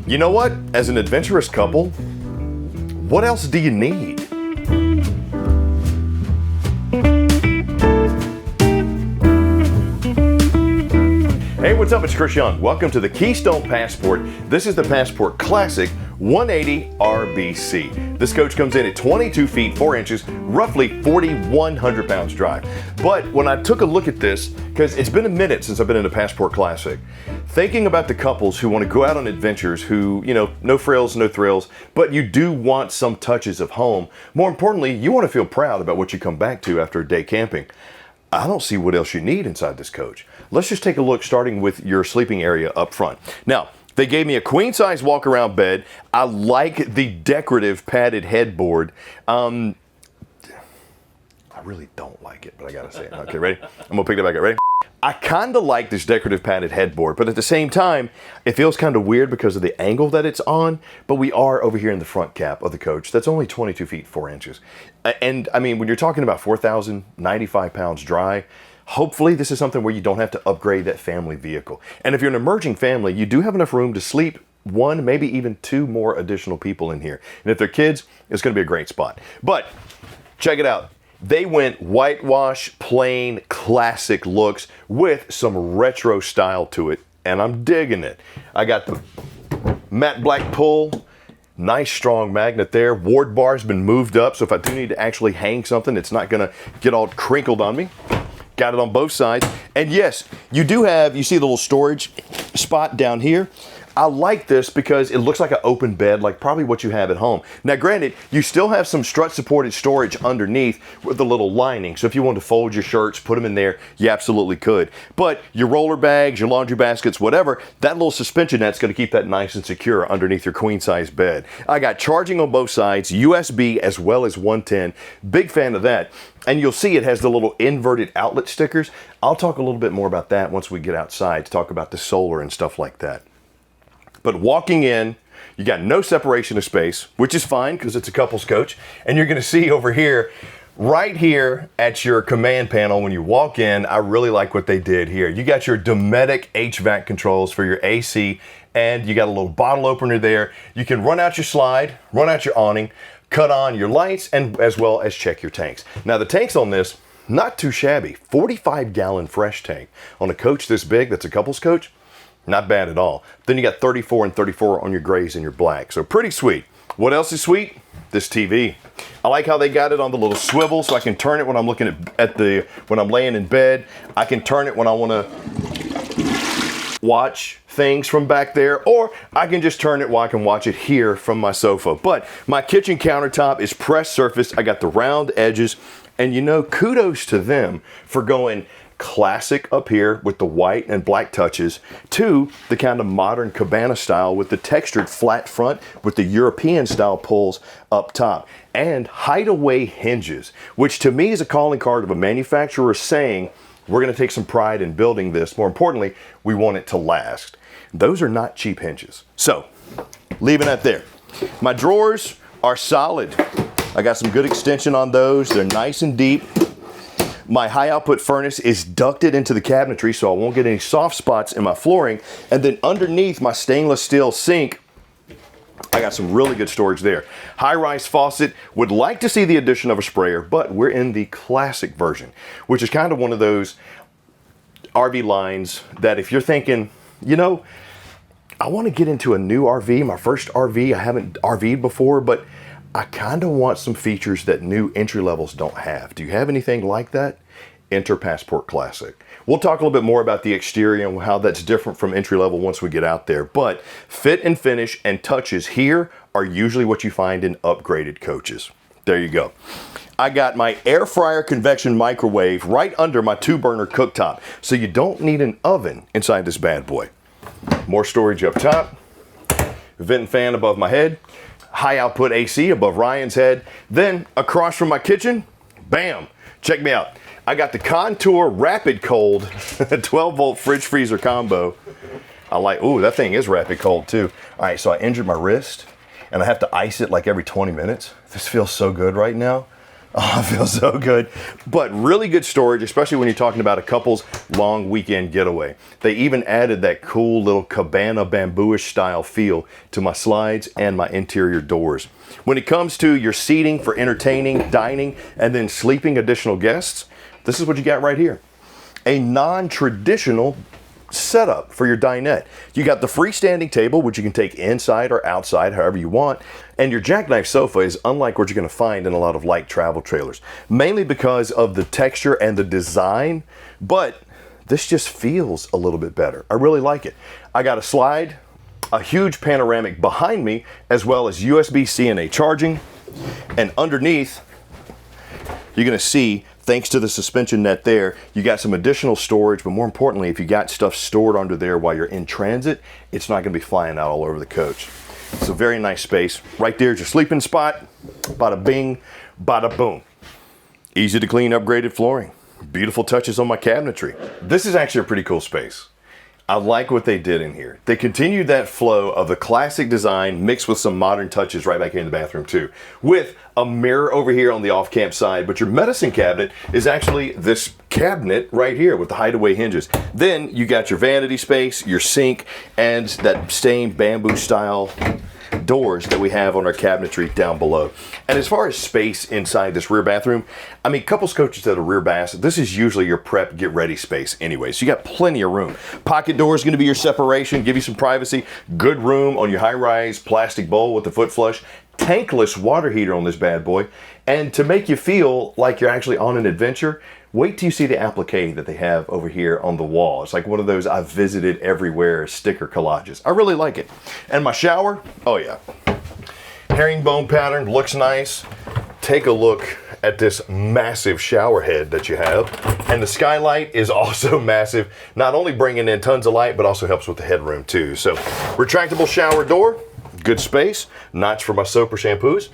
You know what? As an adventurous couple, what else do you need? Hey, what's up? It's Chris Young. Welcome to the Keystone Passport. This is the Passport Classic 180 RBC. This coach comes in at 22 feet 4 inches, roughly 4,100 pounds dry. But when I took a look at this, because it's been a minute since I've been in a Passport Classic, thinking about the couples who want to go out on adventures, who, no frills, no thrills, but you do want some touches of home. More importantly, you want to feel proud about what you come back to after a day camping. I don't see what else you need inside this coach. Let's just take a look, starting with your sleeping area up front. Now, they gave me a queen size walk around bed. I like the decorative padded headboard. I really don't like it, but I gotta say it. Okay, ready? I'm gonna pick it back up. Ready? I kind of like this decorative padded headboard, but at the same time, it feels kind of weird because of the angle that it's on, but we are over here in the front cap of the coach. That's only 22 feet 4 inches. And I mean, when you're talking about 4,095 pounds dry, hopefully this is something where you don't have to upgrade that family vehicle. And if you're an emerging family, you do have enough room to sleep one, maybe even two more additional people in here. And if they're kids, it's gonna be a great spot. But check it out. They went whitewash, plain, classic looks with some retro style to it, and I'm digging it. I got the matte black pull, nice strong magnet there. Ward bar's been moved up, so if I do need to actually hang something, it's not gonna get all crinkled on me. Got it on both sides. And yes, you see the little storage spot down here. I like this because it looks like an open bed, like probably what you have at home. Now granted, you still have some strut supported storage underneath with a little lining. So if you want to fold your shirts, put them in there, you absolutely could. But your roller bags, your laundry baskets, whatever, that little suspension net's gonna keep that nice and secure underneath your queen size bed. I got charging on both sides, USB as well as 110. Big fan of that. And you'll see it has the little inverted outlet stickers. I'll talk a little bit more about that once we get outside to talk about the solar and stuff like that. But walking in, you got no separation of space, which is fine because it's a couples coach. And you're gonna see over here, right here at your command panel when you walk in, I really like what they did here. You got your Dometic HVAC controls for your AC, and you got a little bottle opener there. You can run out your slide, run out your awning, cut on your lights, and as well as check your tanks. Now the tanks on this, not too shabby. 45-gallon fresh tank. On a coach this big, that's a couples coach, not bad at all. Then you got 34 and 34 on your grays and your black. So pretty sweet. What else is sweet? This TV. I like how they got it on the little swivel so I can turn it when I'm looking when I'm laying in bed. I can turn it when I want to watch things from back there, or I can just turn it while I can watch it here from my sofa. But my kitchen countertop is pressed surface. I got the round edges, and kudos to them for going classic up here with the white and black touches to the kind of modern cabana style with the textured flat front with the European style pulls up top and hideaway hinges, which to me is a calling card of a manufacturer saying we're going to take some pride in building this. More importantly, we want it to last. Those are not cheap hinges. So leaving that there. My drawers are solid. I got some good extension on those. They're nice and deep. My high output furnace is ducted into the cabinetry so I won't get any soft spots in my flooring. And then underneath my stainless steel sink, I got some really good storage there. High-rise faucet, would like to see the addition of a sprayer, but we're in the classic version, which is kind of one of those RV lines that if you're thinking, I want to get into a new RV, my first RV, I haven't RV'd before, but I kind of want some features that new entry levels don't have. Do you have anything like that? Enter Passport Classic. We'll talk a little bit more about the exterior and how that's different from entry level once we get out there. But fit and finish and touches here are usually what you find in upgraded coaches. There you go. I got my air fryer convection microwave right under my 2-burner cooktop. So you don't need an oven inside this bad boy. More storage up top. Vent and fan above my head. High output AC above Ryan's head. Then across from my kitchen, bam, check me out. I got the Contour Rapid Cold 12 volt fridge freezer combo. I like, ooh, that thing is rapid cold too. All right, so I injured my wrist and I have to ice it like every 20 minutes. This feels so good right now. Oh, it feels so good. But really good storage, especially when you're talking about a couple's long weekend getaway. They even added that cool little cabana bamboo-ish style feel to my slides and my interior doors. When it comes to your seating for entertaining, dining, and then sleeping additional guests, this is what you got right here. A non-traditional setup for your dinette. You got the freestanding table, which you can take inside or outside, however you want. And your jackknife sofa is unlike what you're going to find in a lot of light travel trailers, mainly because of the texture and the design, but this just feels a little bit better. I really like it. I got a slide, a huge panoramic behind me, as well as USB-C and A charging. And underneath, you're going to see, thanks to the suspension net there, you got some additional storage, but more importantly, if you got stuff stored under there while you're in transit, it's not going to be flying out all over the coach. It's a very nice space. Right there's your sleeping spot. Bada bing, bada boom. Easy to clean, upgraded flooring. Beautiful touches on my cabinetry. This is actually a pretty cool space. I like what they did in here. They continued that flow of the classic design mixed with some modern touches right back here in the bathroom too, with a mirror over here on the off-camp side, but your medicine cabinet is actually this cabinet right here with the hideaway hinges. Then you got your vanity space, your sink, and that stained bamboo style doors that we have on our cabinetry down below. And as far as space inside this rear bathroom, I mean, couples coaches that are rear baths, this is usually your prep, get ready space anyway. So you got plenty of room. Pocket door is going to be your separation, give you some privacy. Good room on your high-rise plastic bowl with the foot flush. Tankless water heater on this bad boy. And to make you feel like you're actually on an adventure, wait till you see the applique that they have over here on the wall. It's like one of those I've visited everywhere sticker collages. I really like it. And my shower, oh yeah. Herringbone pattern, looks nice. Take a look at this massive shower head that you have. And the skylight is also massive, not only bringing in tons of light, but also helps with the headroom too. So retractable shower door, good space, notch for my soap or shampoos.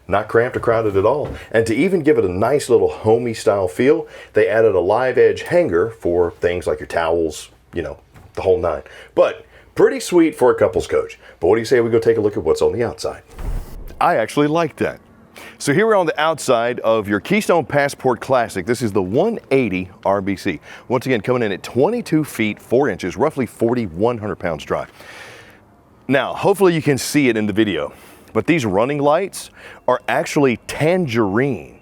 Not cramped or crowded at all. And to even give it a nice little homey style feel, they added a live edge hanger for things like your towels, you know, the whole nine. But pretty sweet for a couples coach. But what do you say we go take a look at what's on the outside? I actually like that. So here we're on the outside of your Keystone Passport Classic. This is the 180 RBC. Once again, coming in at 22 feet, 4 inches, roughly 4,100 pounds dry. Now, hopefully you can see it in the video. But these running lights are actually tangerine.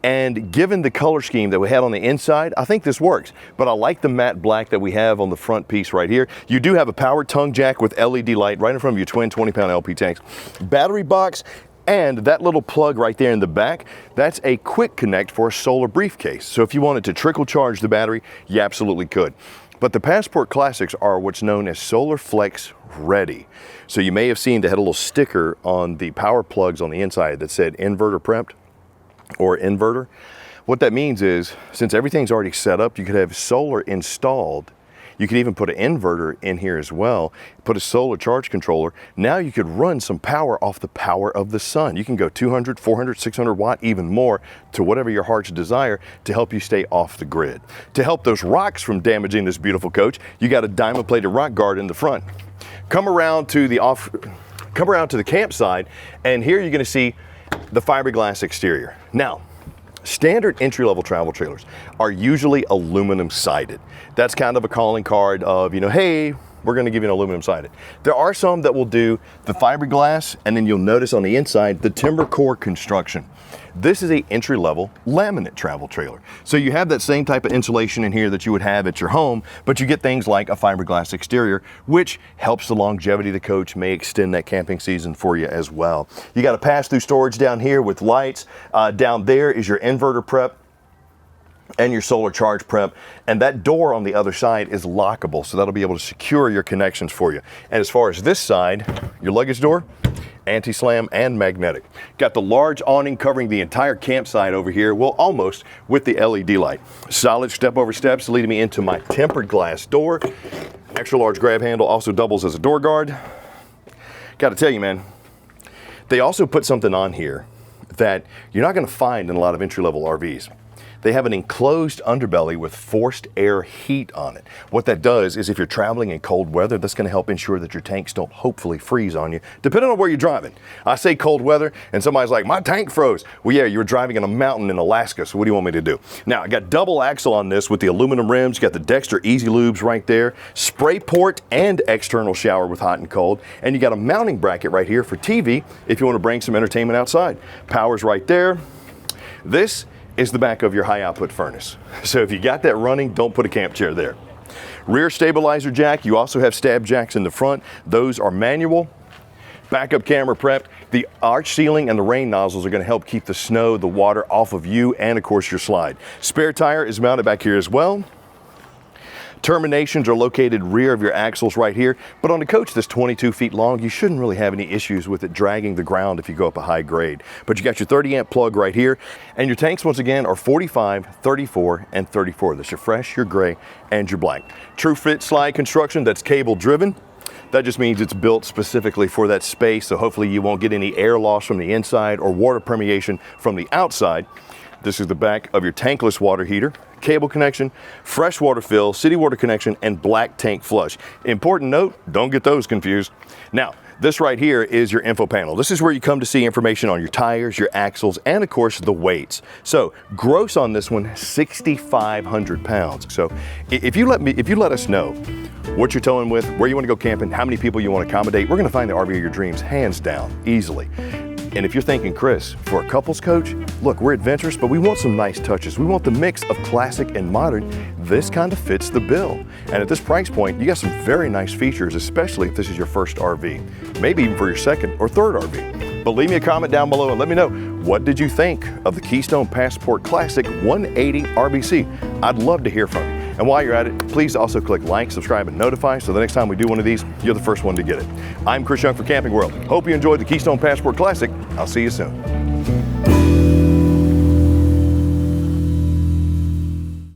And given the color scheme that we had on the inside, I think this works. But I like the matte black that we have on the front piece right here. You do have a powered tongue jack with LED light right in front of your twin 20-pound LP tanks. Battery box, and that little plug right there in the back, that's a quick connect for a solar briefcase. So if you wanted to trickle charge the battery, you absolutely could. But the Passport Classics are what's known as Solar Flex Ready. So you may have seen they had a little sticker on the power plugs on the inside that said inverter prepped or inverter. What that means is, since everything's already set up, you could have solar installed. You could even put an inverter in here as well, put a solar charge controller. Now you could run some power off the power of the sun. You can go 200, 400, 600 watt, even more, to whatever your heart's desire to help you stay off the grid. To help those rocks from damaging this beautiful coach, you got a diamond plated rock guard in the front. Come around to the campsite, and here you're gonna see the fiberglass exterior. Now, standard entry-level travel trailers are usually aluminum sided. That's kind of a calling card of, you know, hey, we're gonna give you an aluminum sided. There are some that will do the fiberglass, and then you'll notice on the inside, the timber core construction. This is a entry-level laminate travel trailer. So you have that same type of insulation in here that you would have at your home, but you get things like a fiberglass exterior, which helps the longevity of the coach, may extend that camping season for you as well. You got a pass-through storage down here with lights. Down there is your inverter prep and your solar charge prep, and that door on the other side is lockable, so that'll be able to secure your connections for you. And as far as this side, your luggage door, anti-slam and magnetic. Got the large awning covering the entire campsite over here, well, almost, with the LED light. Solid step over steps leading me into my tempered glass door. Extra large grab handle also doubles as a door guard. Got to tell you, man, they also put something on here that you're not going to find in a lot of entry-level RVs. they have an enclosed underbelly with forced air heat on it. What that does is if you're traveling in cold weather, that's going to help ensure that your tanks don't hopefully freeze on you, depending on where you're driving. I say cold weather, and somebody's like, my tank froze. Well, yeah, you were driving in a mountain in Alaska, so what do you want me to do? Now, I got double axle on this with the aluminum rims. You got the Dexter Easy Lubes right there, spray port and external shower with hot and cold, and you got a mounting bracket right here for TV if you want to bring some entertainment outside. Power's right there. This is the back of your high output furnace. So if you got that running, don't put a camp chair there. Rear stabilizer jack, you also have stab jacks in the front. Those are manual. Backup camera prepped. The arch ceiling and the rain nozzles are going to help keep the snow, the water off of you and of course your slide. Spare tire is mounted back here as well. Terminations are located rear of your axles right here, but on a coach that's 22 feet long, you shouldn't really have any issues with it dragging the ground if you go up a high grade. But you got your 30 amp plug right here, and your tanks once again are 45, 34, and 34. That's your fresh, your gray, and your black. True fit slide construction that's cable driven. That just means it's built specifically for that space, so hopefully you won't get any air loss from the inside or water permeation from the outside. This is the back of your tankless water heater, cable connection, fresh water fill, city water connection, and black tank flush. Important note, don't get those confused. Now, this right here is your info panel. This is where you come to see information on your tires, your axles, and of course the weights. So gross on this one, 6,500 pounds. So if you let us know what you're towing with, where you want to go camping, how many people you want to accommodate, we're going to find the RV of your dreams hands down, easily. And if you're thinking, Chris, for a couples coach, look, we're adventurous, but we want some nice touches. We want the mix of classic and modern. This kind of fits the bill. And at this price point, you got some very nice features, especially if this is your first RV, maybe even for your second or third RV. But leave me a comment down below and let me know, what did you think of the Keystone Passport Classic 180 RBC? I'd love to hear from you. And while you're at it, please also click like, subscribe, and notify so the next time we do one of these, you're the first one to get it. I'm Chris Young for Camping World. Hope you enjoyed the Keystone Passport Classic. I'll see you soon.